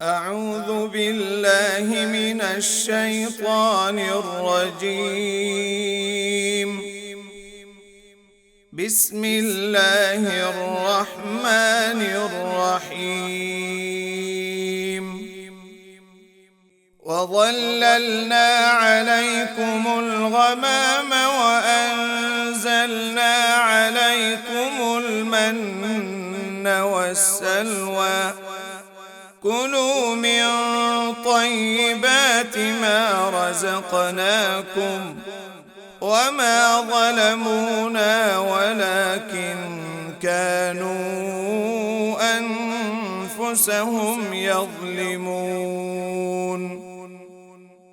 أعوذ بالله من الشيطان الرجيم. بسم الله الرحمن الرحيم. وظللنا عليكم الغمام وأنزلنا عليكم المن والسلوى كلوا من طيبات ما رزقناكم وما ظلمونا ولكن كانوا أنفسهم يظلمون.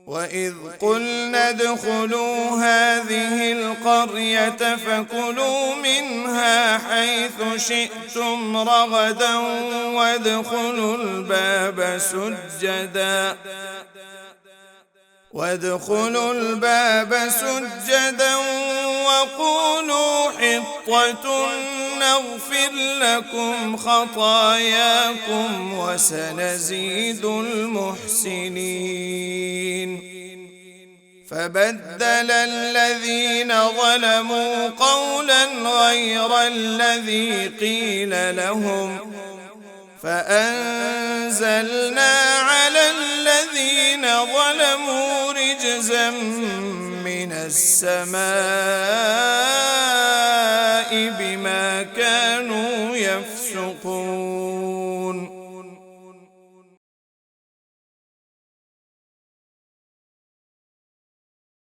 وإذ قلنا ادخلوا هذه القرية فكلوا منها حيث شئتم رغدا وادخلوا الباب سجدا وقولوا حطة نغفر لكم خطاياكم وسنزيد المحسنين. فبدل الذين ظلموا قولا غير الذي قيل لهم فأنزلنا على الذين ظلموا رجزا من السماء